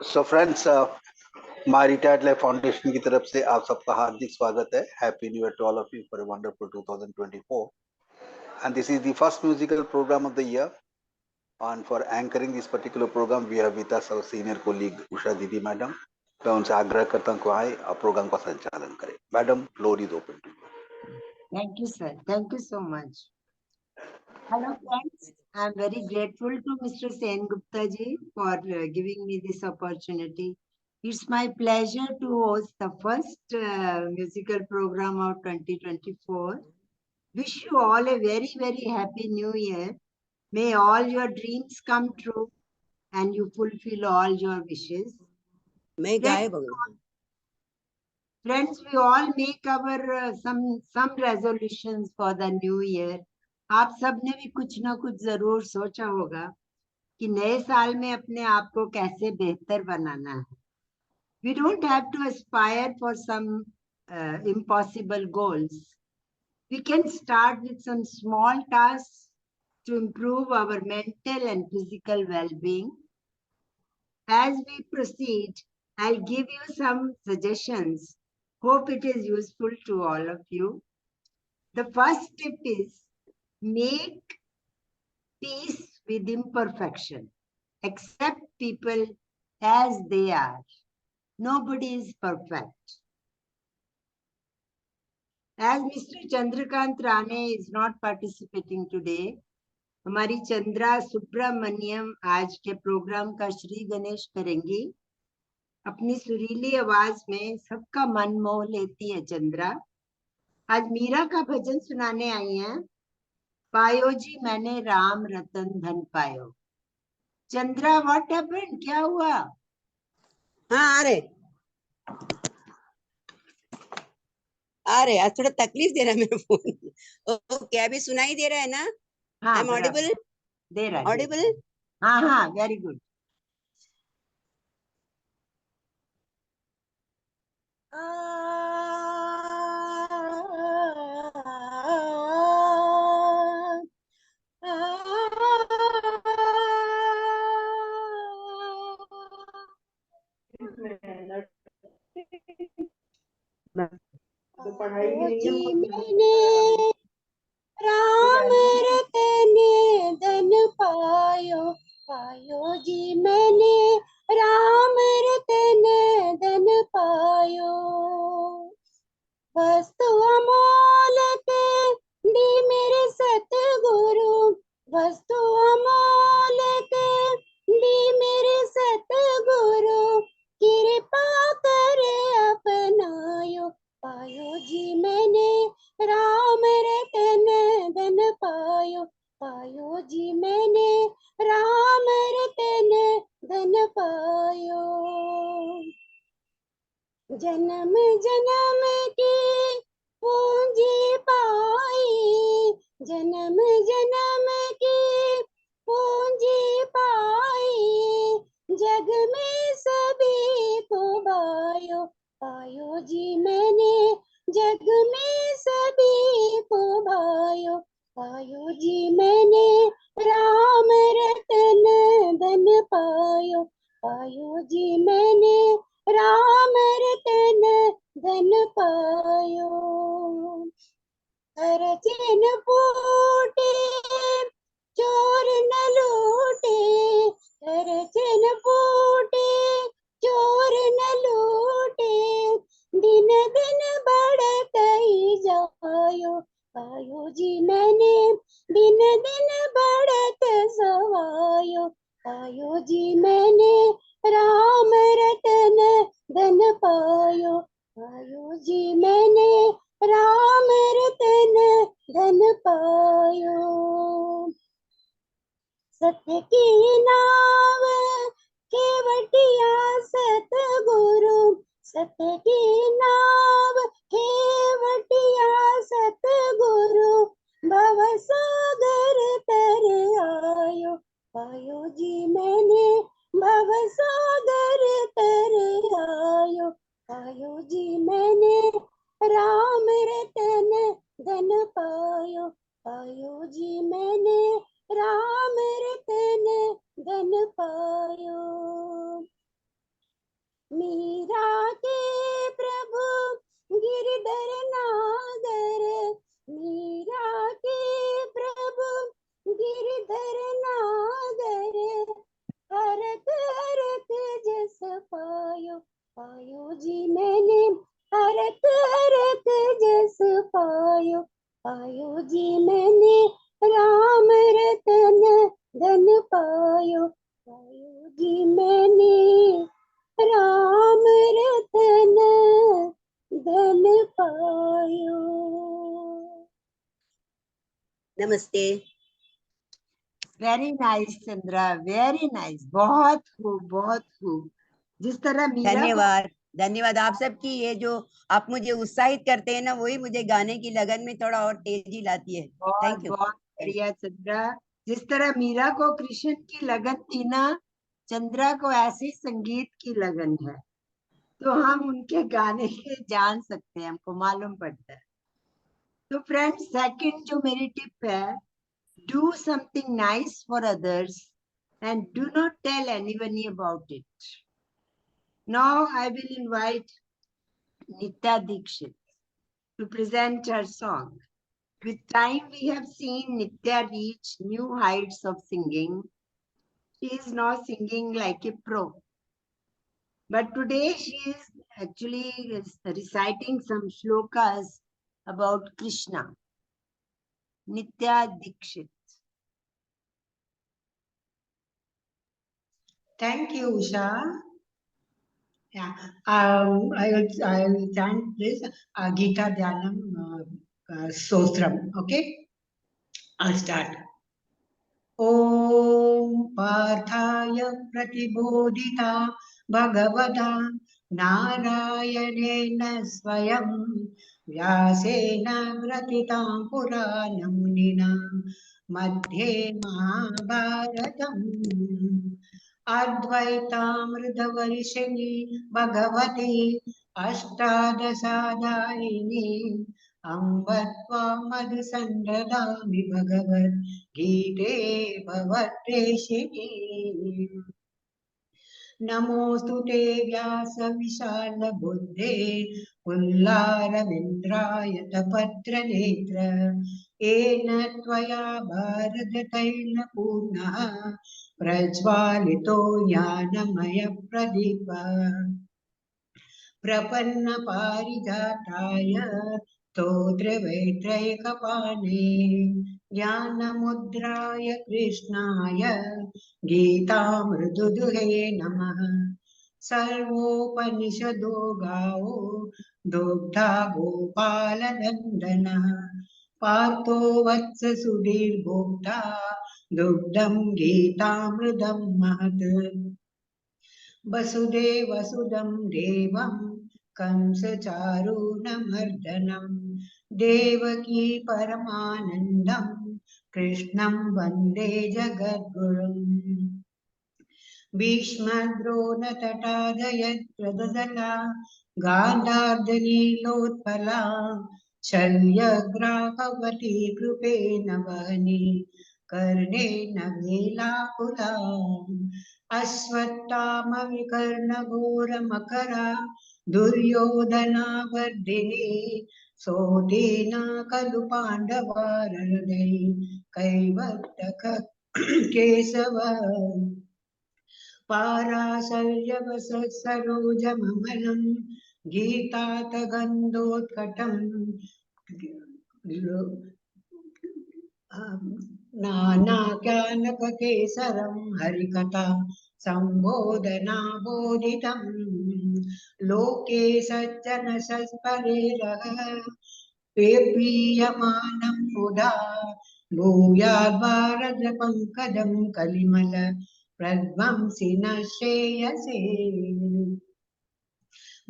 So friends, my retired life foundation की तरफ से आप सबका हार्दिक स्वागत है. Happy new year to all of you for a wonderful 2024. And this is the first musical program of the year. And for anchoring this particular program, we have with us our senior colleague Usha Didi Madam. मैं उनसे आग्रह करता हूँ कि आए और programme का संचालन करें. Madam, floor is open to you. Thank you, sir. Thank you so much. Hello, friends. I am very grateful to Mr. Sen Gupta ji for giving me this opportunity. It's my pleasure to host the first musical program of 2024. Wish you all a very, very happy new year. May all your dreams come true and you fulfill all your wishes. Friends, we all make our some resolutions for the new year. आप सब ने भी कुछ ना कुछ जरूर सोचा होगा कि नए साल में अपने आप को कैसे बेहतर बनाना है. We don't have to aspire for some impossible goals. We can start with some small tasks to improve our mental and physical well-being. As we proceed, I'll give you some suggestions. Hope it is useful to all of you. The first tip is make peace with imperfection. Accept people as they are. Nobody is perfect. As Mr. Chandrakant Rane is not participating today, हमारी चंद्रा सुब्रमण्यम आज के programme का श्री गणेश करेंगी. अपनी सुरीली आवाज में सबका मन मोह लेती है चंद्रा. आज मीरा का भजन सुनाने आई हैं. पायो जी मैंने राम रतन धन पायो. Chandra, what happened? क्या हुआ? हाँ आ रहे आज थोड़ा तकलीफ दे रहा है मेरा फोन. ओके, अभी सुनाई दे रहा है ना? हाँ, आई एम ऑडिबल? दे रहा है. ऑडिबल? हाँ हाँ, वेरी गुड. मैंने राम रतन धन पायो. पायो जी मैंने राम रतन धन पायो. वस्तु अमोलक दी मेरे सतगुरु. वस्तु अमोलक दी मेरे सतगुरु. कृपा करे अपनायो. पायो जी मैंने राम रतन धन पायो. पायो जी मैंने राम रतन धन पायो. जन्म जन्म की पूंजी पाई. जन्म जन्म की पूंजी पाई. जग में सभी को भायो. पायो जी मैंने जग में सभी को भायो. पायो जी मैंने राम रतन धन पायो. पायो जी मैंने राम रतन धन पायो. हर चैन फूटे चोर न लूटे. हर चैन फूटे चोर न लूटे. दिन दिन बढ़त ही जायो. पायो जी मैंने दिन दिन बढ़त सवायो. पायो जी मैंने राम रतन धन पायो. पायो जी मैंने राम रतन धन पायो. सत्य की नाव केवटिया सतगुरु. सत्य की नाव केवटिया सतगुरु. भव सागर तर आयो. पायो जी मैंने भव सागर तर आयो. पायो जी मैंने राम रतन धन पायो. पायो जी मैंने राम रतन धन पायो. मीरा के प्रभु गिरधर नागर, मीरा के प्रभु गिरधर नागर, हरक हरक जस पायो, पायो जी मैंने हरक हरक जस पायो, पायो जी मैंने राम रतन धन पायो, पायो जी मैंने राम रतन धन पायो। नमस्ते। Very nice Chandra, very nice, बहुत खूब, बहुत खूब। जिस तरह मीरा को धन्यवाद, धन्यवाद आप सबकी। ये जो आप मुझे उत्साहित करते हैं ना, वही मुझे गाने की लगन में थोड़ा और तेजी लाती है। बहुत थैंक यू। बहुत बढ़िया चंद्रा। जिस तरह मीरा को कृष्ण की लगन थी ना, चंद्रा को ऐसी संगीत की लगन है, तो हम उनके गाने के जान सकते हैं, हमको मालूम पड़ता है। तो फ्रेंड्स, सेकंड जो मेरी टिप है, do something nice for others and do not tell anyone about it. Now I will invite Nitya Dikshit to present her song. With time, we have seen Nitya reach new heights of singing. She is now singing like a pro. But today, she is actually reciting some shlokas about Krishna. Nitya Dikshit. Thank you, Usha. Yeah, I will chant this Gita Dhyanam Stotram. Okay, I'll start. Om Parthaya Pratibodhita Bhagavata Narayanena Swayam Vyasena Gratitam Puranam Munina Madhye Mahabharatam Advaitamritavarshini Bhagavati Ashtadasadaini Ambatva Madhusandadami Bhagavat Gite Bhavatreshini नमोस्तु ते व्यास विशाल बुद्धे पुल्लारविन्द्रायतपत्र नेत्र येन त्वया भारततैल पूर्णः प्रज्वालितो ज्ञानमय प्रदीप प्रपन्न पारिजाताय स्तोत्रवेत्रैकपाणे ज्ञानमुद्राय कृष्णाय गीतामृतुदुहे नमः सर्वोपनिषदो गावो दुग्धा गोपालनन्दनः पार्थो वत्स सुधीर्भोक्ता दुग्धं गीतामृतं महत् वसुदेवसुदं देवं कंसचारूणमर्दनं देवकी परमानन्दं कृष्णं वन्दे जगद्गुरुम् भीष्मद्रोणतटादयत्रदला गान्धार्धनीलोत्पला शल्यग्राहवती कृपेण वहनी कर्णेन वेलाकुला अश्वत्थामविकर्णघोरमकरा दुर्योधनावर्धिनी सोतेना खलु पाण्डवारहृदये कैवर्तक केशव पाराशर्यवसत्सरोजममलं गीतातगन्धोत्कटं नानाज्ञानककेसरं हरिकथा सम्बोधनाबोधितं लोके सज्जनशस्परेरः प्रीयमानं मुदा भूयाद् भारतपङ्कजं कलिमल प्रध्वंसिनः श्रेयसे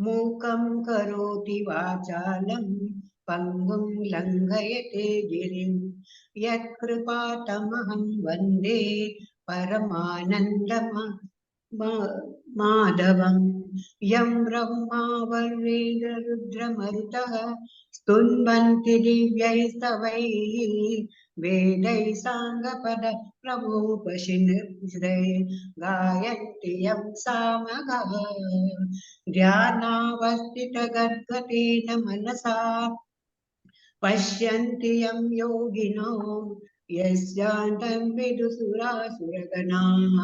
मूकं करोति वाचालं पङ्गुं लङ्घयते गिरिं यत्कृपातमहं वन्दे माधवं यं ब्रह्मा वरुणेन्द्ररुद्रमरुतः स्तुन्वन्ति दिव्यैस्तवैः वेदैः साङ्गपद प्रभूपशिनिर्हृदये गायन्ति यं सामगाः ध्यानावस्थितगद्गतेन मनसा पश्यन्ति यं योगिनो यस्यान्तं विदुसुरासुरगणाः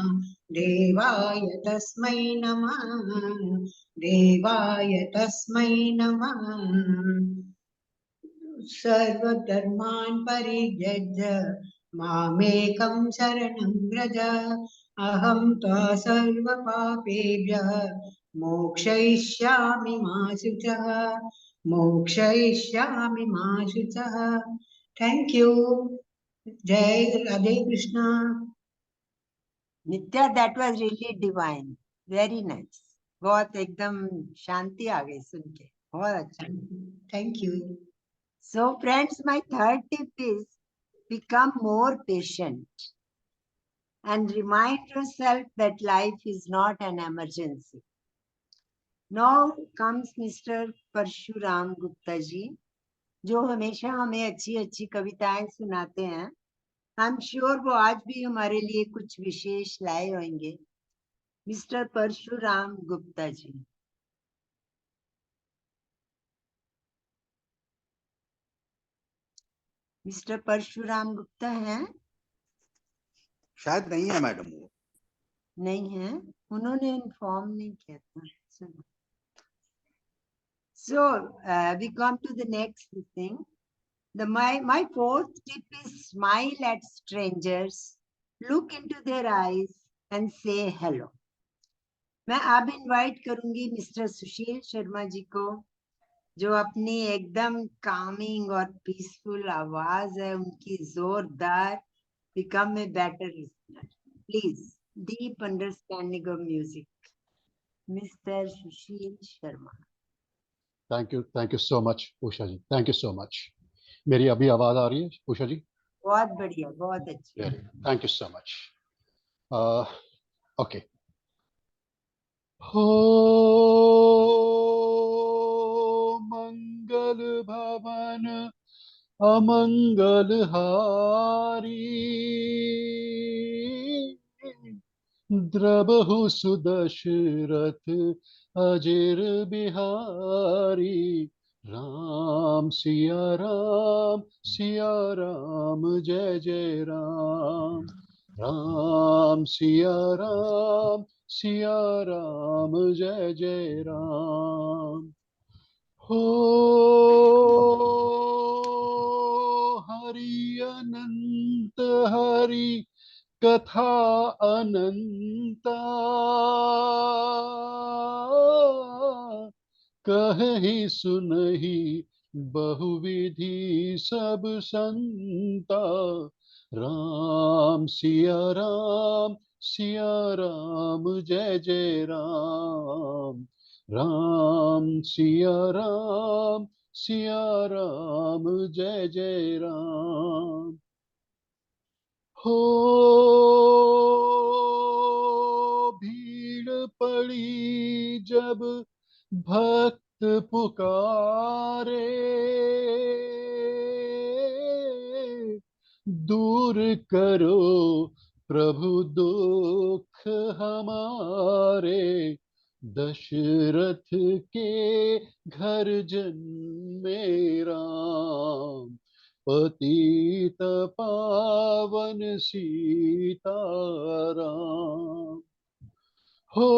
देवाय तस्मै नमः देवाय तस्मै नमः सर्वधर्मान् परित्यज्य मामेकं शरणं व्रज अहं त्वा सर्वपापेभ्यः मोक्षयिष्यामि मा शुचः मोक्षयिष्यामि मा शुचः थैंक यू जय राधे कृष्णा नित्या, that was really divine, very nice. बहुत एकदम शांति आ गई सुन के, बहुत अच्छा. Thank you So friends, my third tip is become more patient and remind yourself that life is not an emergency. Now comes Mr. Parshuram Gupta ji, जो हमेशा हमें अच्छी अच्छी कविताएं सुनाते हैं. आई एम श्योर वो आज भी हमारे लिए कुछ विशेष लाए होंगे. मिस्टर परशुराम गुप्ता जी. मिस्टर परशुराम गुप्ता हैं? शायद नहीं है मैडम वो. नहीं है, उन्होंने इन्फॉर्म नहीं किया था. So we come to the next thing. My fourth tip is smile at strangers, look into their eyes and say hello. मैं अब इनवाइट करूंगी मिस्टर सुशील शर्मा जी को, जो अपनी एकदम कामिंग और पीसफुल आवाज है उनकी जोरदार, become a better listener. Please, deep understanding of music, mister Sushil Sharma. Thank you so much Usha ji, thank you so much. मेरी अभी आवाज आ रही है उषा जी? बहुत बढ़िया, बहुत अच्छी. Thank you so much. Okay. हो मंगल भवन अमंगल हारी, द्रबहु सुदशरथ अजिर बिहारी. राम सिया राम जय जय राम. राम सिया राम जय जय राम. हो हरि अनंत हरि कथा अनंता, कहि सुनहि बहुविधि सब संता. राम सिया राम जय जय राम. राम सिया राम जय जय राम. हो भीड़ पड़ी जब भक्त पुकारे, दूर करो प्रभु दुख हमारे. दशरथ के घर जन्मे राम, पतित पावन सीताराम. हो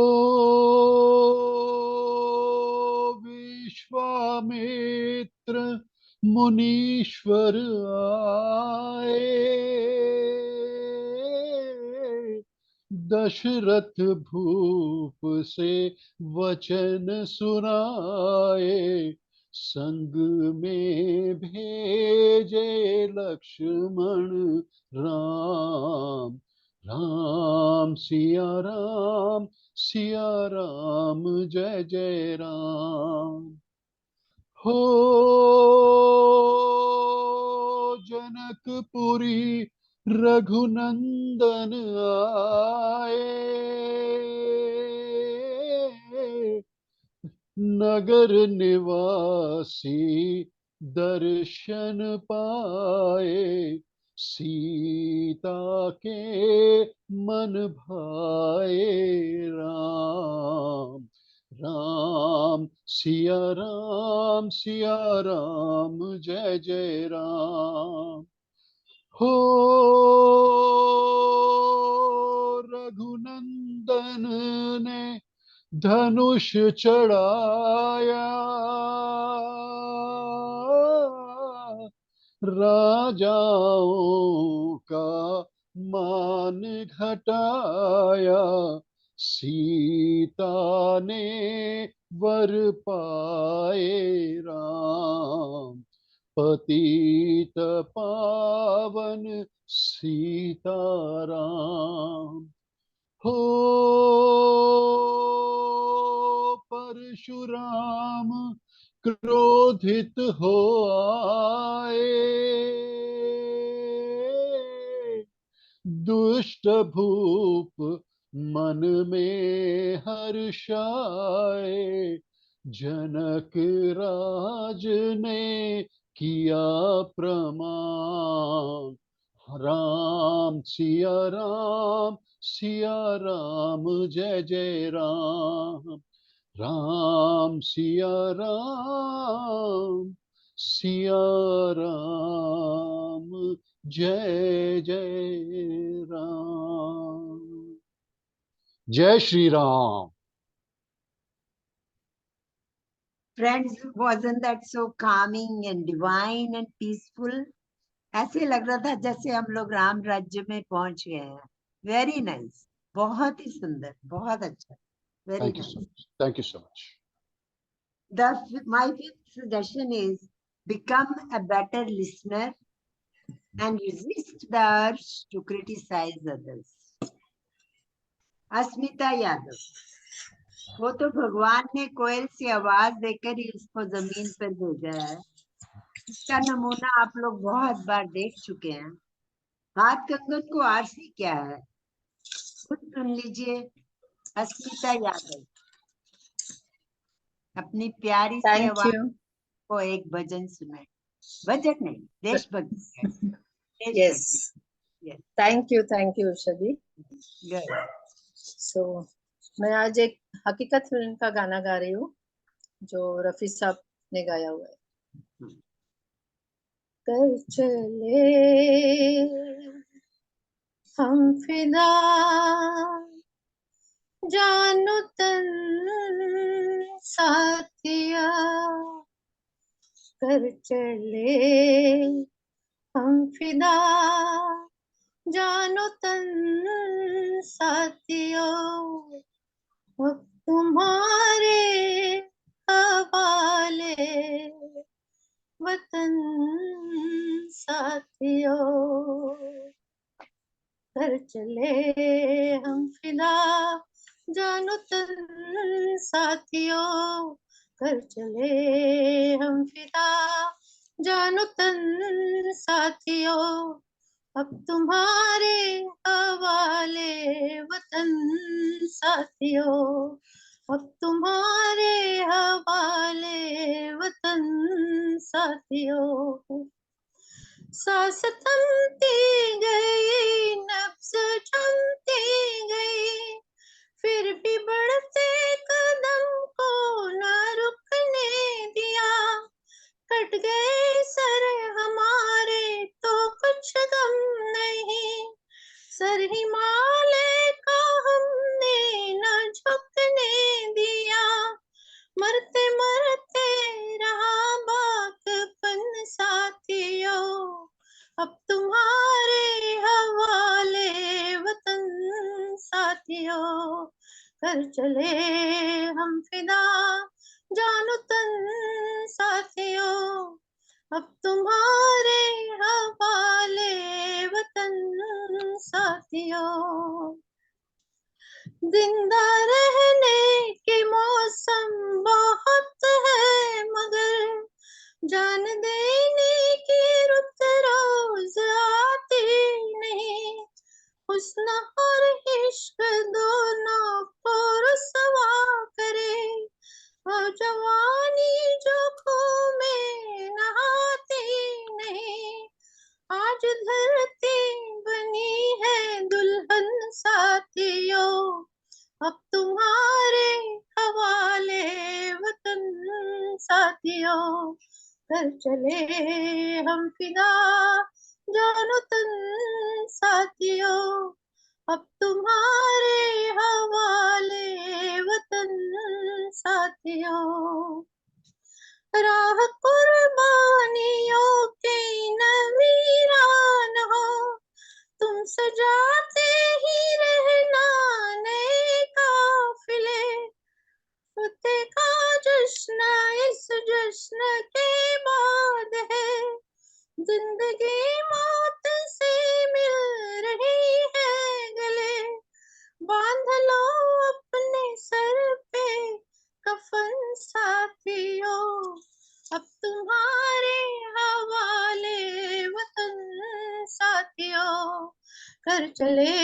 विश्वामित्र मुनीश्वर आए, दशरथ भूप से वचन सुनाए. संग में भेजे लक्ष्मण राम. राम सिया राम जय जय राम. हो जनकपुरी रघुनंदन आए, नगर निवासी दर्शन पाए. सीता के मन भाए राम। राम सिया राम जय जय राम। हो रघुनंदन ने धनुष चढ़ाया, राजाओं का मान घटाया। सीता ने वर पाए राम। पतित पावन सीताराम। हो परशुराम क्रोधित हो आए, दुष्ट भूप मन में हर्षाए। जनक राज ने किया प्रमाण, राम सिया राम जय जय राम। राम सिया राम जय जय राम। जय Shri Ram. Friends, wasn't that so calming and divine and peaceful? ऐसे लग रहा था जैसे हम लोग राम राज्य में पहुंच गए हैं। वेरी नाइस, बहुत ही सुंदर, बहुत अच्छा, very Thank you so much. Thank you so much. My fifth suggestion is become a better listener and resist the urge to criticize others. अस्मिता यादव, वो तो भगवान ने कोयल से आवाज देकर ही उसको जमीन पर भेजा है। इसका नमूना आप लोग बहुत बार देख चुके हैं। हाथ कंगन को आरसी क्या है, खुद सुन लीजिए। अस्मिता यादव अपनी प्यारी सी आवाज को एक भजन सुनाए। भजन नहीं, देशभक्ति। Yes. Thank you Usha ji. So मैं आज एक हकीकत फिल्म का गाना गा रही हूँ जो रफी साहब ने गाया हुआ है। कर चले हम फिदा, जानो तन साथिया। कर चले हम फिदा, जानो तन साथियों। अब तुम्हारे हवाले वतन साथियों। कर चले हम फिदा, जानो तन साथियों। कर चले हम फिदा, जानो तन साथियों। अब तुम्हारे हवाले वतन साथियों। अब तुम्हारे हवाले वतन साथियों। सांस थमती गई, नब्ज जमती गई, फिर भी बढ़ते कदम को न रुकने दिया। कट गए सर हमारे तो कुछ गम नहीं, सर हिमालय का हमने न झुकने दिया। मरते मरते रहा बाकपन साथियों। अब तुम्हारे हवाले वतन साथियों। कर चले हम फिदा, जानो तन साथियों। अब तुम्हारे हवाले वतन साथियों। जिंदा रहने के मौसम बहुत है मगर जान देने की रुत रोज आती नहीं। हुस्न और इश्क दोनों को रुसवा करे, और जवानी जो खो में नहाती नहीं। आज धरती अब तुम्हारे हवाले वतन साथियों, कर चले हम फिदा जानो तन साथियों। अब तुम्हारे हवाले वतन साथियों, राह कुर्बानियों के नवीरान हो, तुम सजाते ही रहना नए काफिले। फतेह का जश्न इस जश्न के बाद है, जिंदगी मौत से मिल रही है गले। बांध लो अपने सर पे कफन साथियों, अब तुम्हारे हवाले वतन साथियों, कर चले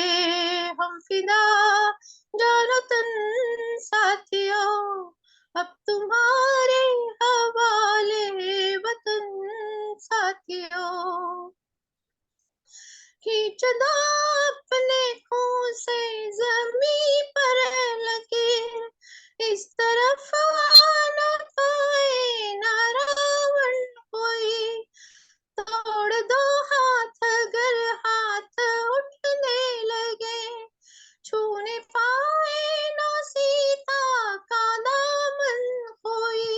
हम फिदा जानो तन साथियों। अब तुम्हारे हवाले वतन साथियों, खींच दो अपने खून से जमी पर लकीर, इस तरफ आना पाए ना रावण कोई। तोड़ दो हाथ अगर हाथ उठने लगे, छूने पाए ना सीता का दामन कोई।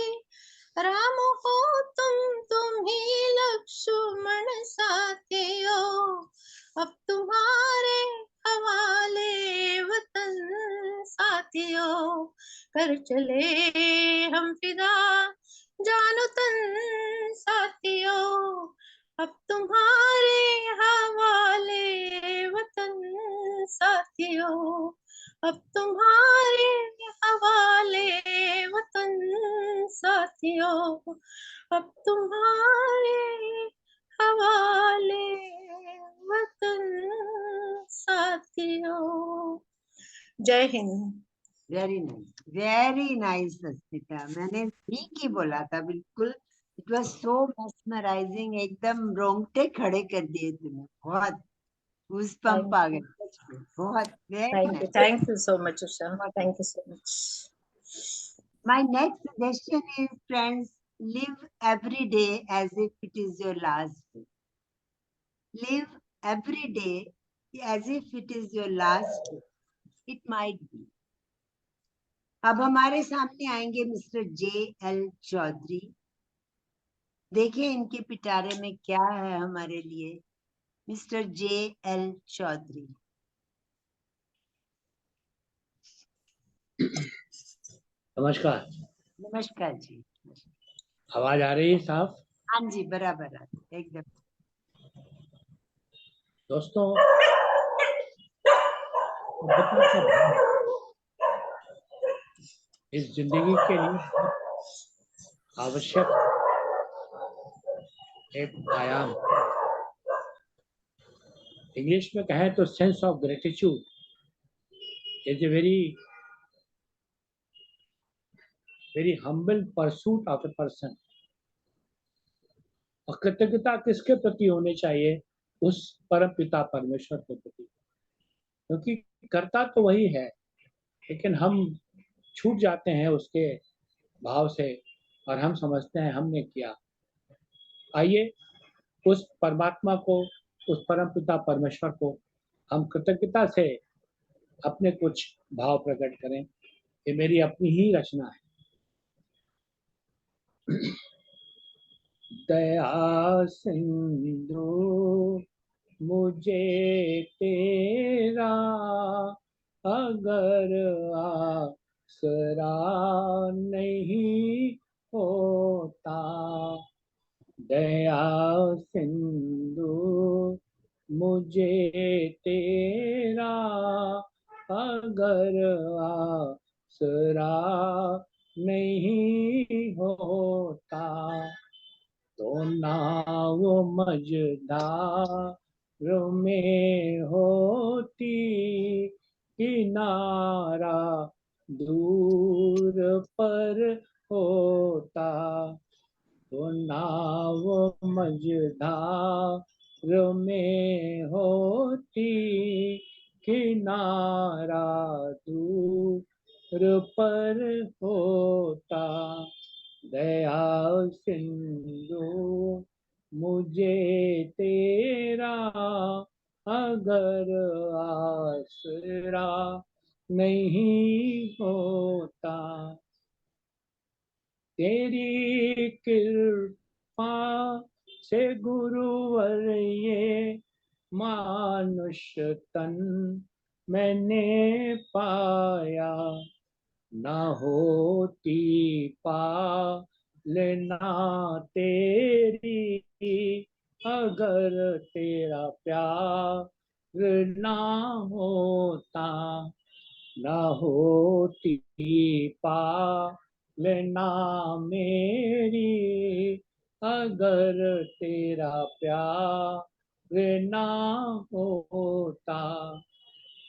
राम हो तुम ही लक्ष्मण साथियों, अब तुम्हारे हवाले वतन साथियों, कर चले हम फिदा जानो तन साथियों। अब तुम्हारे हवाले वतन साथियों, अब तुम्हारे हवाले वतन साथियों, अब तुम्हारे हवाले वतन साथियों। जय हिंद। वेरी नाइस अस्मिता। मैंने ठीक ही बोला था, बिल्कुल। इट वाज सो मेस्मराइजिंग, एकदम रोंगटे खड़े कर दिए तुमने। बहुत गूज़बम्प आ गए सच में। बहुत very nice. Thank you so much, Usha. Thank you so much. My next suggestion is, friends, live every day as if it is your last day. Live every day as if it is your last day. It might be. अब हमारे सामने आएंगे mister J.L. Chaudhary. देखिए इनके पिटारे में क्या है हमारे लिए। Mister J.L. चौधरी। नमस्कार। नमस्कार जी। आवाज आ रही है साफ? हाँ जी, बराबर है एकदम। दोस्तों, इस जिंदगी के लिए आवश्यक एक आयाम, इंग्लिश में कहें तो sense of gratitude is a very humble pursuit of a person. और कृतज्ञता किसके प्रति होनी चाहिए? उस परम पिता परमेश्वर के प्रति, क्योंकि करता तो वही है, लेकिन हम छूट जाते हैं उसके भाव से और हम समझते हैं हमने किया। आइए उस परमात्मा को, उस परम पिता परमेश्वर को हम कृतज्ञता से अपने कुछ भाव प्रकट करें। ये मेरी अपनी ही रचना है। दया सिंधु मुझे तेरा अगर आसरा नहीं होता, दया सिंधु मुझे तेरा अगर आसरा नहीं होता, तो नाव मझधार में होती, किनारा दूर पर होता, तो नाव मझधार में होती, किनारा दूर पर होता दया सिंधु मुझे तेरा अगर आसरा नहीं होता। तेरी कृपा से गुरुवर ये मानुष तन मैंने पाया, न होती पालना तेरी अगर तेरा प्यार ना होता, न होती पालना मेरी अगर तेरा प्यार ना होता।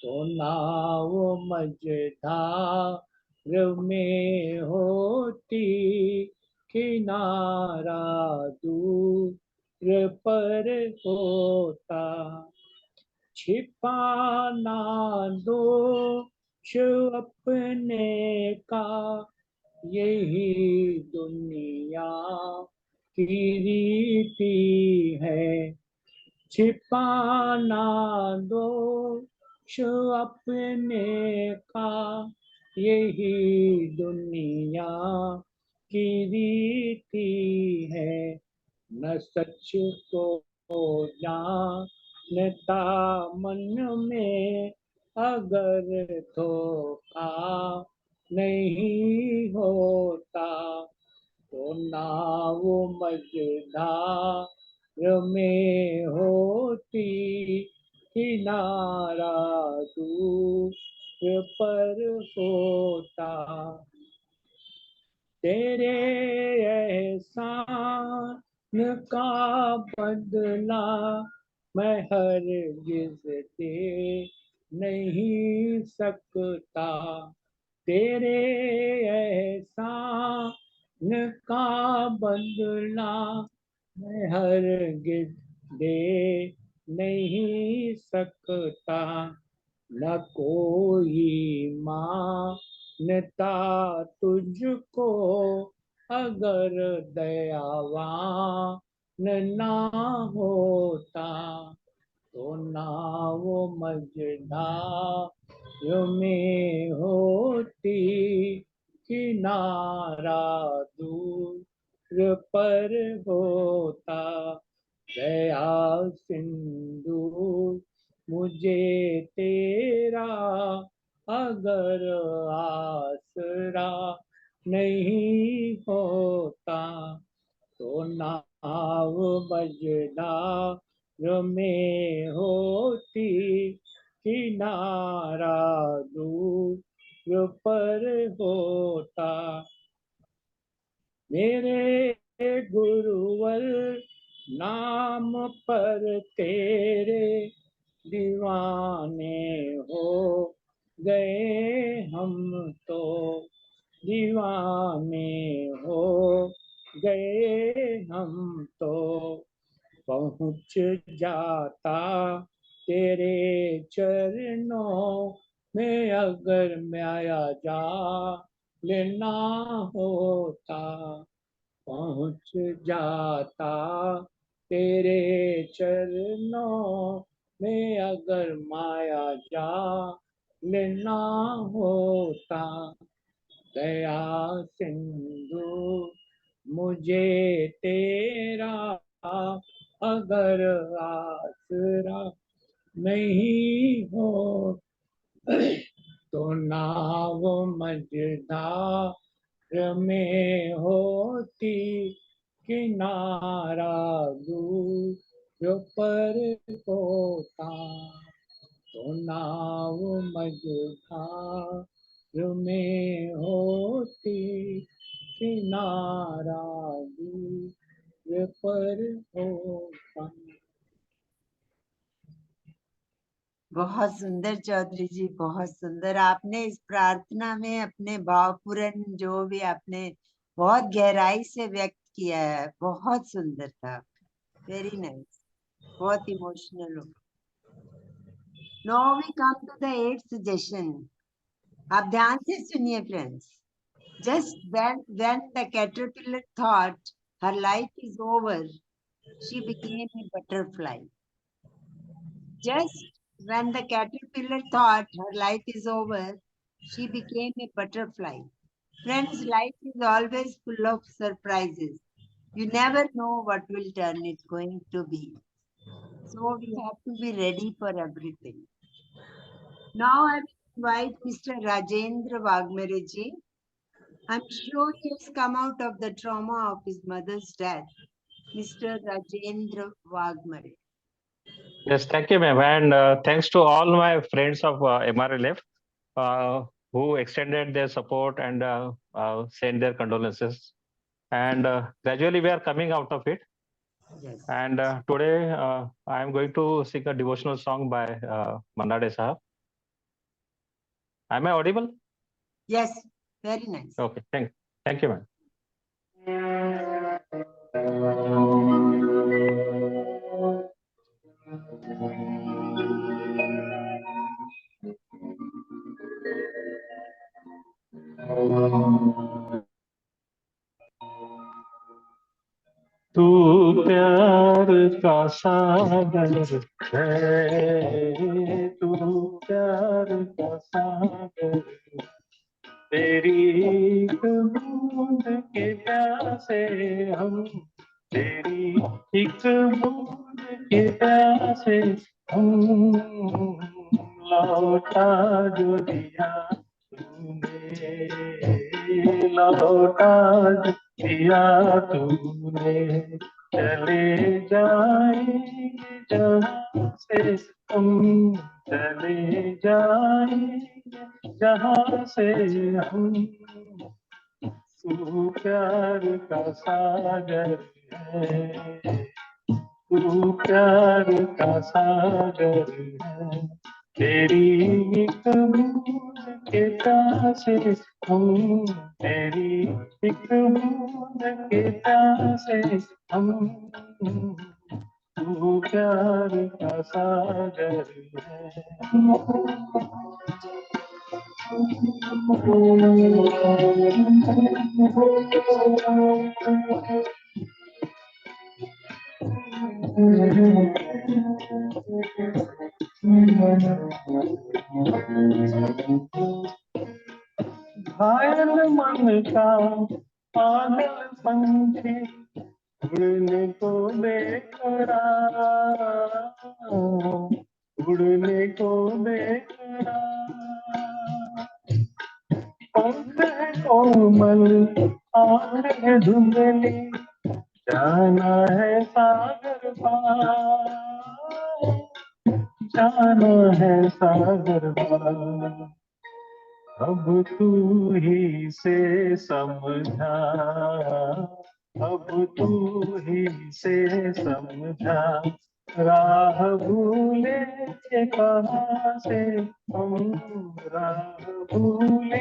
तो नाव मझधार में होती किनारा दूर पर होता। छिपाना दोष अपने का यही दुनिया की रीति है। छिपाना दोष अपने का यही दुनिया की रीति है। न सच को जानता मन में अगर धोखा नहीं होता, तो नाव मझधार में होती किनारा दूर पर होता। तेरे एहसान का बदला मैं हरगिज़ दे नहीं सकता। तेरे एहसान का बदला मैं हरगिज़ दे नहीं सकता। न कोई मानता तुझको अगर दयावान ना होता, तो नाव मझधार में होती किनारा दूर पर होता। दया सिंधु मुझे तेरा अगर आसरा नहीं होता, तो नाव मझधार में होती किनारा दूर पर होता। मेरे गुरुवर नाम पर तेरे दीवाने हो गए हम तो, दीवाने हो गए हम तो। पहुँच जाता तेरे चरणों में अगर माया लेना होता, पहुँच जाता तेरे चरणों में अगर माया लेना होता। दया सिंधु मुझे तेरा अगर आसरा नहीं हो, तो नाव मझधार में होती किनारा दूर पर होता। तो नाव मझधार में होती किनारा दूर पर होता। बहुत सुंदर चौधरी जी, बहुत सुंदर। आपने इस प्रार्थना में अपने भावपूर्ण जो भी आपने बहुत गहराई से व्यक्त किया है, बहुत सुंदर था। वेरी नाइस, बहुत इमोशनल हो। Now we come to the 8th suggestion. आप ध्यान से सुनिए friends. Just when the caterpillar thought her life is over, she became a butterfly. Just when the caterpillar thought her life is over, she became a butterfly. Friends, life is always full of surprises. You never know what will turn it going to be. So we have to be ready for everything. Now I will invite Mr. Rajendra Wagmere ji. I'm sure he has come out of the trauma of his mother's death. Mr. Rajendra Wagmere. Yes, thank you, ma'am. And thanks to all my friends of MRLF who extended their support and sent their condolences. And gradually we are coming out of it. Yes. And today I am going to sing a devotional song by Manade Sahab. Am I audible? Yes, very nice. Okay, thank you, ma'am. तू प्यार का सागर है, तू प्यार का सागर, तेरी एक बूंद के प्यासे हम, तेरी एक बूंद के प्यासे हम, लौटा जो दिया तूने, लौटा जो दिया तूने, चले जाएंगे जहाँ से हम, चले जाएंगे जहाँ से हम, तू प्यार का सागर है, तू प्यार का सागर है, तेरी एक बूंद के प्यासे हम, तेरी एक बूंद के प्यासे हम, तू प्यार का सागर है। घायल मन का पागल पंछी उड़ने को बेकरार, उड़ने को बेकरार, पंख है कोमल आँख है धुंधली, जाना है सागर पार, जाना है सागर पार, अब तू ही से समझा, अब तू ही से समझा, राह भूले के कहाँ से हम, राह भूले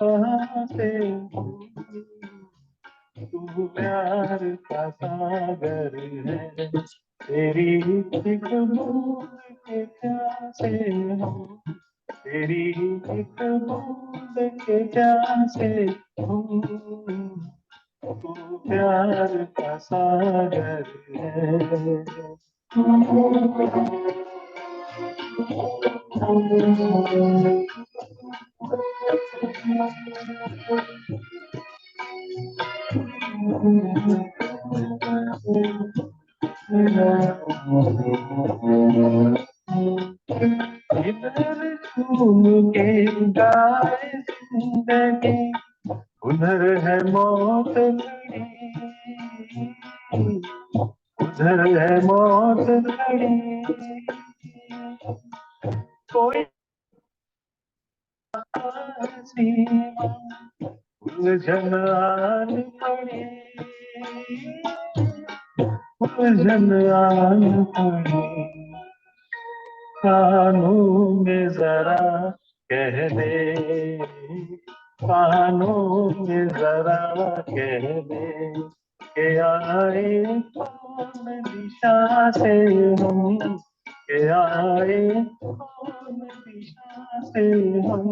कहाँ से हम, तू प्यार का सागर है, तेरी एक बूंद के प्यासे हम, तेरी एक बूंद के प्यासे हम, तू प्यार का सागर है। इधर झूम के गाए जिंदगी, उधर है मौत खड़ी, उधर है मौत खड़ी, कोई सीमा उलझन आन पड़ी, उलझन आन पड़ी, कानों में जरा कह दे, कानों में जरा कह दे, के आए कौन दिशा से हम, के आए कौन दिशा से हम,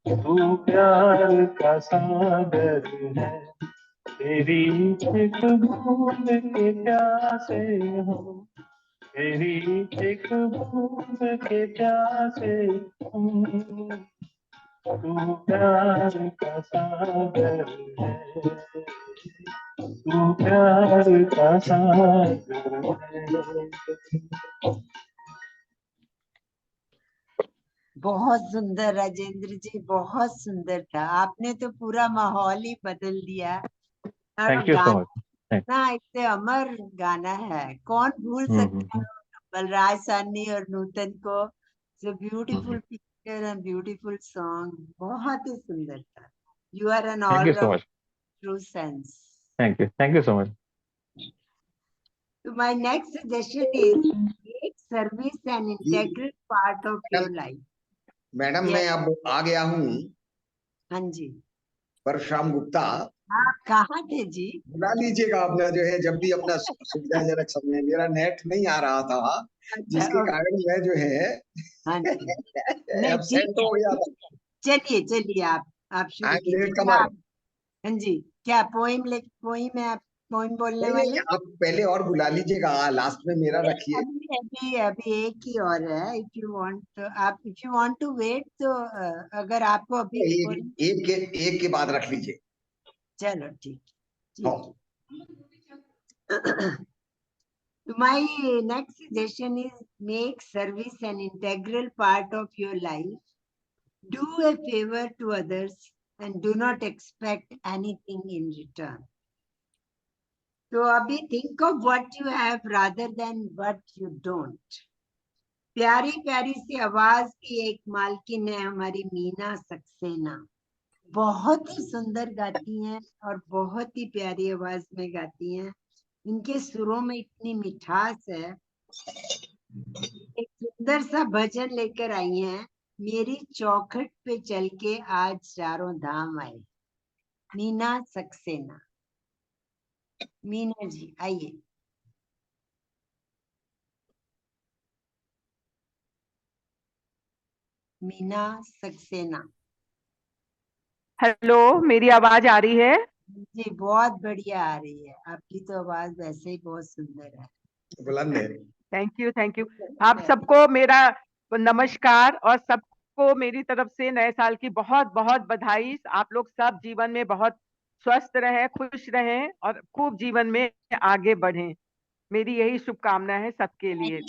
तू प्यार का सागर है, तेरी एक बूंद के प्यासे हम, तेरी एक बूंद के प्यासे हम, तू प्यार का सागर है, तू प्यार का सागर है। बहुत सुंदर राजेंद्र जी, बहुत सुंदर था। आपने तो पूरा माहौल ही बदल दिया। और थैंक यू सो गाना मच। इतना इतने अमर गाना है, कौन भूल सकता है बलराज साहनी और नूतन को। Beautiful picture and beautiful song, बहुत ही सुंदर था। You are an thank you so all much. True sense. Thank you so much. So my next suggestion is make service an integral part of your life. Madam Yes. मैं अब आ गया हूँ। हाँ जी, परशुराम गुप्ता, आप कहाँ थे जी? बुला लीजिएगा अपना जो है, जब भी अपना सुविधाजनक समय। मेरा नेट नहीं आ रहा था, जिसके ओके, कारण मैं जो है हाँ जी, नहीं एब्सेंट ठीक हो गया था। है। चलिए चलिए, आप शुरू आई एम कीजिए। लेट क्या कमर। हाँ जी, क्या पोइम है? आप पोइम बोलने नहीं वाले? नहीं, आप पहले और बुला लीजिएगा, लास्ट में मेरा रखिए। अभी एक ही और है। If you want to wait तो अगर आपको अभी एक के बाद रख लीजिए। चलो ठीक हाँ। ठीक। My next suggestion is make service an integral part of your life. Do a favor to others and do not expect anything in return. So abhi think of what you have rather than what you don't. प्यारी प्यारी सी आवाज की एक मालकिन है हमारी मीना सक्सेना। बहुत ही सुंदर गाती हैं और बहुत ही प्यारी आवाज में गाती हैं। इनके सुरों में इतनी मिठास है। एक सुंदर सा भजन लेकर आई हैं, मेरी चौखट पे चल के आज चारों धाम आए। मीना सक्सेना। मीना जी आइए। मीना सक्सेना हेलो, मेरी आवाज आ रही है? जी, बहुत बढ़िया आ रही है। आपकी तो आवाज वैसे ही बहुत सुंदर है। बुलंद है। Thank you. आप सबको मेरा नमस्कार और सबको मेरी तरफ से नए साल की बहुत बहुत बधाई। आप लोग सब जीवन में बहुत स्वस्थ रहें, खुश रहें और खूब जीवन में आगे बढ़ें। मेरी यही शुभकामना है सबके लिए।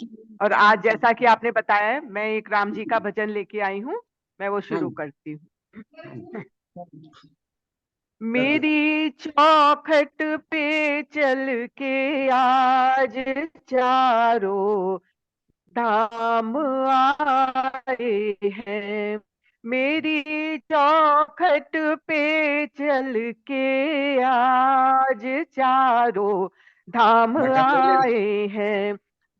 और आज जैसा कि आपने बताया है, मैं एक राम जी का भजन लेके आई हूँ, मैं वो शुरू करती हूँ। मेरी चौखट पे चल के आज चारों धाम आए हैं। मेरी चौखट पे चल के आज चारों धाम आए हैं।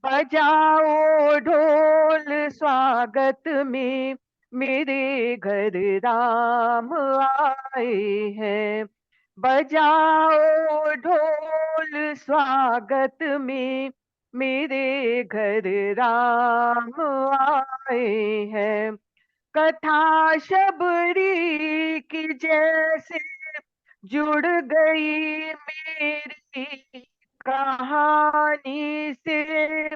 बजाओ ढोल स्वागत में, मेरे घर राम आए हैं। बजाओ ढोल स्वागत में, मेरे घर राम आए हैं। कथा शबरी की जैसे जुड़ गई मेरी कहानी से।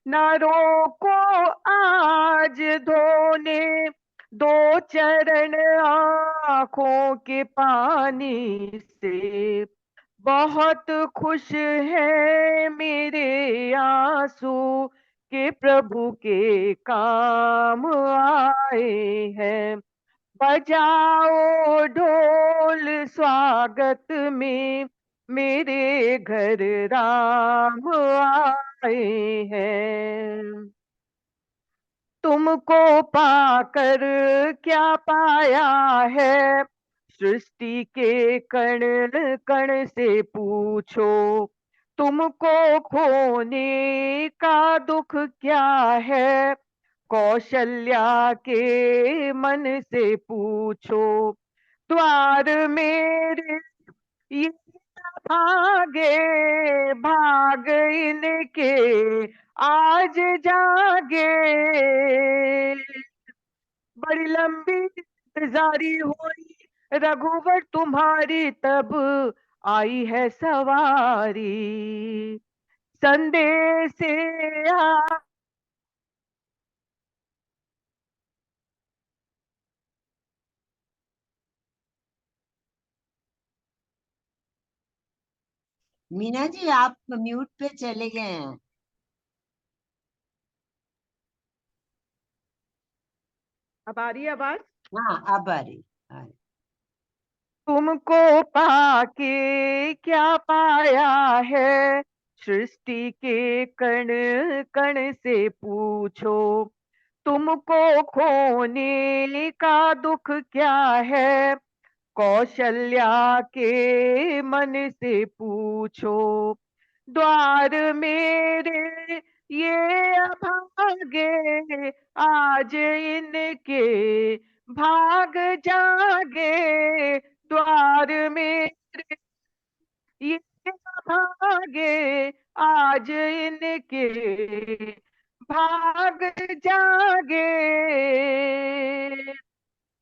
न रोको आज धोने दो चरण आंखों के पानी से। बहुत खुश है मेरे आंसू के प्रभु के काम आए हैं। बजाओ ढोल स्वागत में, मेरे घर राम आए हैं। तुमको पाकर क्या पाया है, सृष्टि के कण कण से पूछो। तुमको खोने का दुख क्या है, कौशल्या के मन से पूछो। द्वार मेरे ये भागे भाग इनके आज जागे, बड़ी लंबी इंतजारी हुई रघुवर तुम्हारी, तब आई है सवारी। संदेश से आ मीना जी आप म्यूट पे चले गए हैं। अब आ रही है आवाज? हाँ अब आ रही। तुमको पाके क्या पाया है, सृष्टि के कण कण से पूछो। तुमको खोने का दुख क्या है, कौशल्या के मन से पूछो। द्वार मेरे ये अभागे, आज इनके भाग जागे। द्वार मेरे ये अभागे, आज इनके भाग जागे।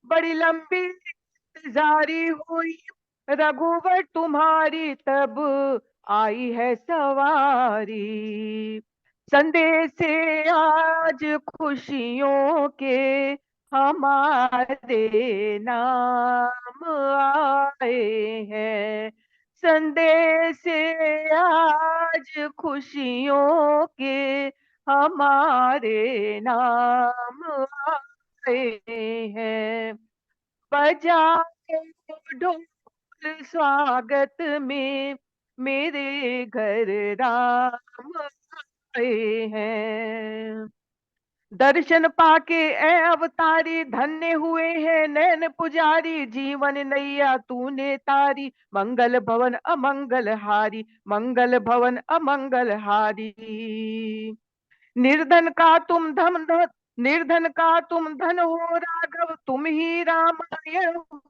बड़ी लंबी इंतजारी हुई रघुवर तुम्हारी, तब आई है सवारी। संदेश से आज खुशियों के हमारे नाम आए हैं। संदेश से आज खुशियों के हमारे नाम आए हैं। बजाओ ढोल स्वागत में, मेरे घर राम आए हैं। दर्शन पाके ए अवतारी, धन्य हुए हैं नैन पुजारी। जीवन नैया तूने तारी, मंगल भवन अमंगल हारी, मंगल भवन अमंगल हारी। निर्धन का तुम धन निर्धन का तुम धन हो राघव, तुम ही रामायण हो।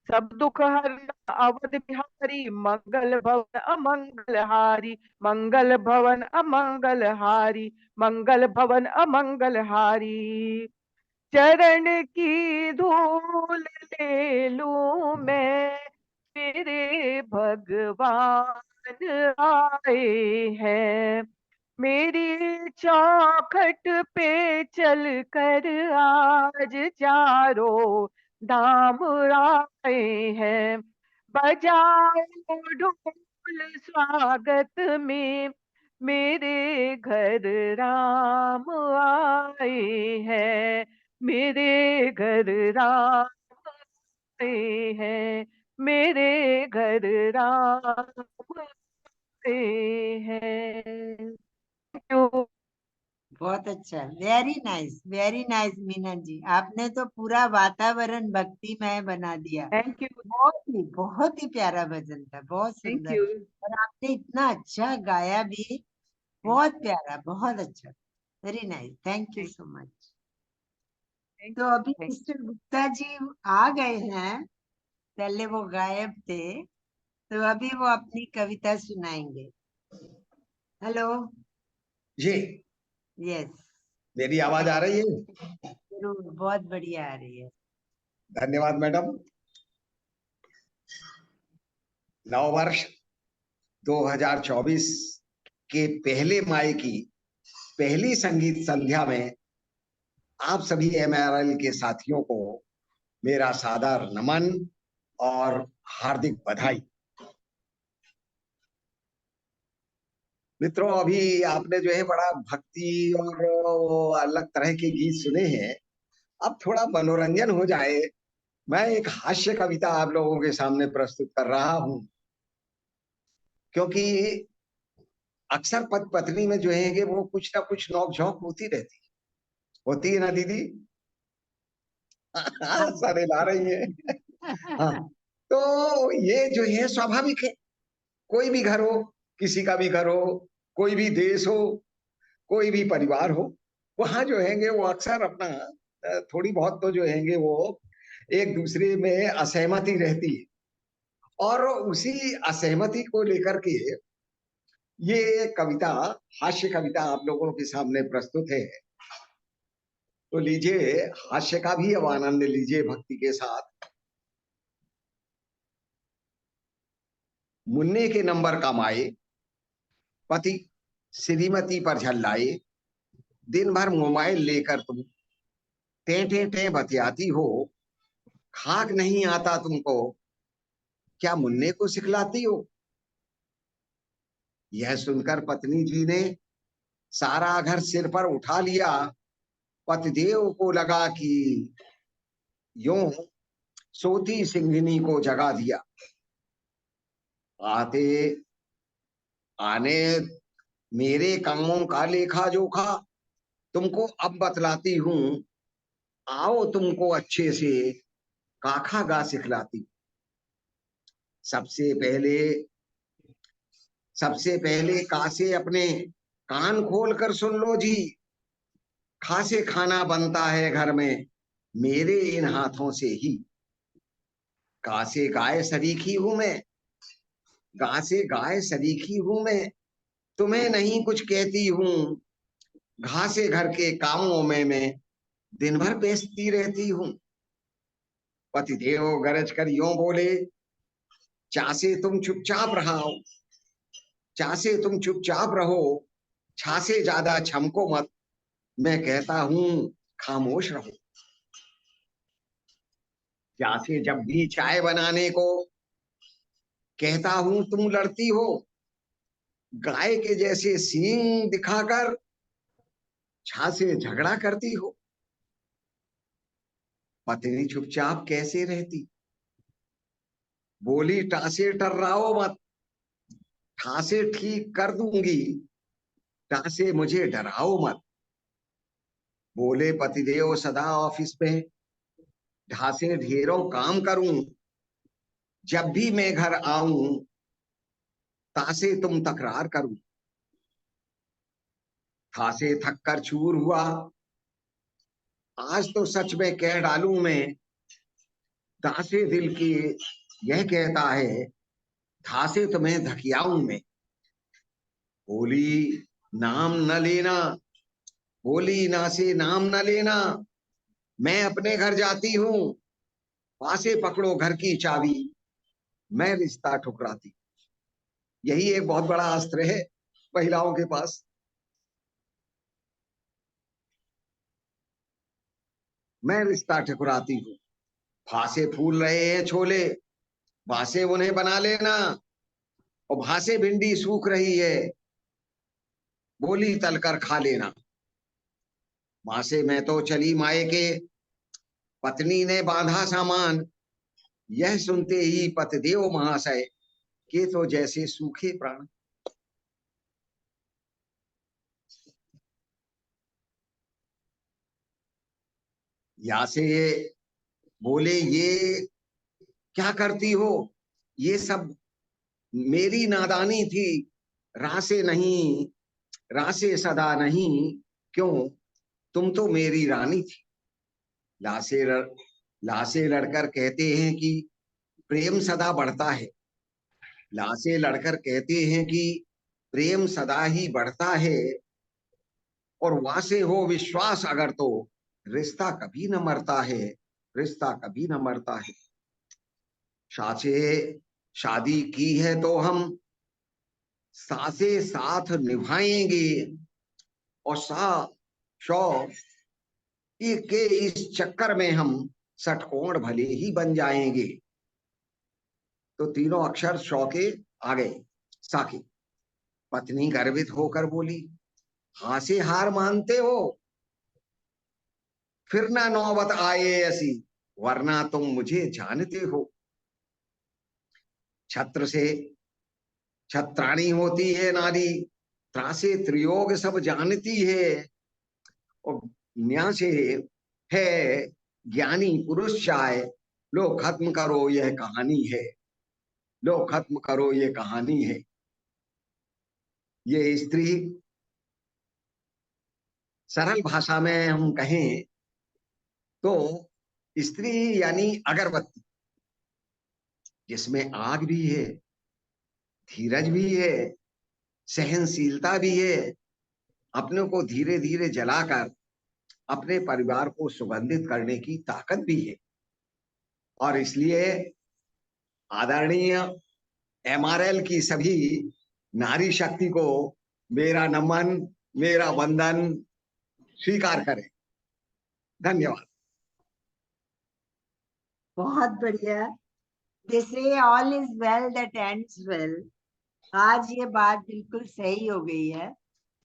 सब दुख हरना अवध बिहारी, मंगल भवन अमंगल हारी, मंगल भवन अमंगल हारी, मंगल भवन अमंगल हारी। चरण की धूल ले लूं मैं, मेरे भगवान आए हैं। मेरी चौखट पे चल कर आज चारों धाम आए हैं। बजाओ ढोल स्वागत में, मेरे घर राम आए हैं। मेरे घर राम आए हैं, मेरे घर राम आए हैं। Thank you. बहुत अच्छा, वेरी नाइस मीना जी, आपने तो पूरा वातावरण भक्तिमय बना दिया। Thank you. बहुत ही प्यारा भजन था, बहुत Thank सुंदर। you. और आपने इतना अच्छा गाया भी, बहुत प्यारा, बहुत अच्छा, very nice, thank you so much. Thank तो you. अभी Thank मिस्टर गुप्ता जी आ गए हैं, पहले वो गायब थे, तो अभी वो अपनी कविता सुनाएंगे। हेलो। जी यस मेरी आवाज आ रही है? जरूर, बहुत बढ़िया आ रही है। धन्यवाद मैडम। नववर्ष 2024 के पहले माह की पहली संगीत संध्या में आप सभी MRL के साथियों को मेरा सादर नमन और हार्दिक बधाई। मित्रों, अभी आपने जो है बड़ा भक्ति और अलग तरह के गीत सुने हैं। अब थोड़ा मनोरंजन हो जाए, मैं एक हास्य कविता आप लोगों के सामने प्रस्तुत कर रहा हूं, क्योंकि अक्सर पति पत्नी में जो है कि वो कुछ ना कुछ नोक-झोंक होती है ना दीदी? सारे ला रही है। हाँ, तो ये जो है स्वाभाविक है। कोई भी घर हो, किसी का भी घर हो, कोई भी देश हो, कोई भी परिवार हो, वहां जो है वो अक्सर अपना थोड़ी बहुत तो जो है वो एक दूसरे में असहमति रहती है। और उसी असहमति को लेकर के ये कविता, हास्य कविता आप लोगों के सामने प्रस्तुत है। तो लीजिए, हास्य का भी अब आनंद लीजिए भक्ति के साथ। मुन्ने के नंबर कमाए, पति श्रीमती पर झल्लाए, दिन भर मोबाइल लेकर तुम टे बतियाती हो, खाक नहीं आता तुमको, क्या मुन्ने को सिखलाती हो। यह सुनकर पत्नी जी ने सारा घर सिर पर उठा लिया। पतिदेव को लगा कि यूं सोती सिंघनी को जगा दिया। आते आने मेरे कामों का लेखा जोखा तुमको अब बतलाती हूं, आओ तुमको अच्छे से काखा गा सिखलाती। सबसे पहले कासे अपने कान खोल कर सुन लो जी, खासे खाना बनता है घर में मेरे इन हाथों से ही। कासे गाय सरीखी हूं मैं, गासे गाय सरीखी हूं मैं, तुम्हें नहीं कुछ कहती हूं, घासे घर के कामों में मैं दिन भर बेचती रहती हूं। पतिदेव गरज कर यूं बोले, चासे तुम चुपचाप रहो, चासे तुम चुपचाप रहो, छासे ज्यादा छमको मत, मैं कहता हूं खामोश रहो। चासे जब भी चाय बनाने को कहता हूं तुम लड़ती हो, गाय के जैसे सींग दिखाकर छासे झगड़ा करती हो। पत्नी चुपचाप कैसे रहती, बोली टासे टर्राओ मत, ठासे ठीक कर दूंगी, टासे मुझे डराओ मत। बोले पतिदेव सदा ऑफिस में ढासे ढेरों काम करूं, जब भी मैं घर आऊं तासे तुम तकरार करूं। ठासे थक कर चूर हुआ, आज तो सच में कह डालूं मैं, दासे दिल की यह कहता है, धासे तुम्हें धकियाऊं मैं। बोली नाम न लेना, बोली ना से नाम न लेना, मैं अपने घर जाती हूं, पासे पकड़ो घर की चाबी, मैं रिश्ता ठुकराती। यही एक बहुत बड़ा अस्त्र है महिलाओं के पास। मैं रिश्ता ठुकराती हूँ, फांसे फूल रहे हैं छोले, भासे उन्हें बना लेना, और भासे भिंडी सूख रही है, बोली तलकर खा लेना। मां से मैं तो चली मायके, पत्नी ने बांधा सामान, यह सुनते ही पतिदेव महाशय के तो जैसे सूखे प्राण। या से बोले ये क्या करती हो, ये सब मेरी नादानी थी, रासे नहीं, रासे सदा नहीं, क्यों तुम तो मेरी रानी थी। लासे लड़कर कहते हैं कि प्रेम सदा बढ़ता है, लासे लड़कर कहते हैं कि प्रेम सदा ही बढ़ता है, और वासे हो विश्वास अगर तो रिश्ता कभी न मरता है, रिश्ता कभी न मरता है। सासे शादी की है तो हम सासे साथ निभाएंगे, और के इस चक्कर में हम षटकोण भले ही बन जाएंगे। तो तीनों अक्षर शौ के आ गए, साके। पत्नी गर्वित होकर बोली, हां से हार मानते हो, फिर ना नौबत आए ऐसी, वरना तुम मुझे जानते हो। छत्र से छत्राणी होती है नारी, त्रासे त्रियोग सब जानती है, और न्या से है ज्ञानी पुरुष चाहे, लो खत्म करो यह कहानी है, लो खत्म करो ये कहानी है। ये स्त्री, सरल भाषा में हम कहें तो स्त्री यानी अगरबत्ती। जिसमें आग भी है, धीरज भी है, सहनशीलता भी है, अपने को धीरे धीरे जलाकर अपने परिवार को सुगंधित करने की ताकत भी है। और इसलिए आदरणीय MRL की सभी नारी शक्ति को मेरा नमन, मेरा वंदन स्वीकार करें। धन्यवाद। बहुत बढ़िया। They say all is well that ends well. आज ये बात बिल्कुल सही हो गई है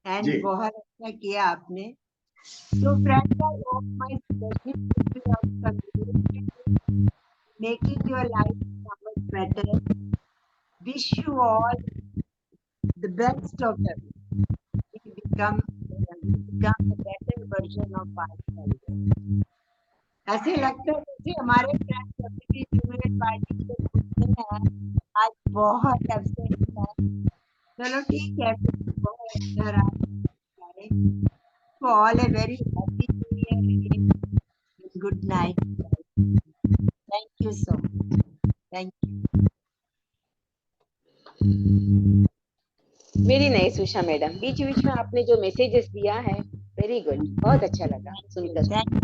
एंड जी। बहुत अच्छा किया आपने। So friends, I hope my suggestion will be of contribution, making your life so much better. Wish you all the best of them. We become a better version of ourselves. ऐसे लगता है जैसे हमारे friends अभी भी new party से घूमते हैं, आज बहुत अपसेट है। चलो ठीक है, बहुत अच्छा रहा। For all a very happy new year again. Good night. Thank you so much. Thank you. Very nice Usha madam, बीच बीच में आपने जो मैसेजेस दिया है वेरी गुड, बहुत अच्छा लगा सुनकर। Thank you.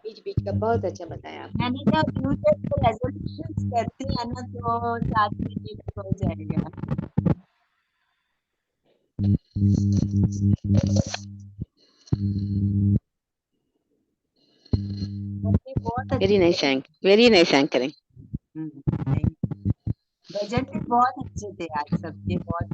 बीच बीच का बहुत अच्छा बताया आपने। मैंने जब न्यू ईयर के रेजोल्यूशंस करते हैं ना तो साथ में मिक्स हो जाएगा। Very nice anchoring. भजन भी बहुत अच्छे थे आज सबके, बहुत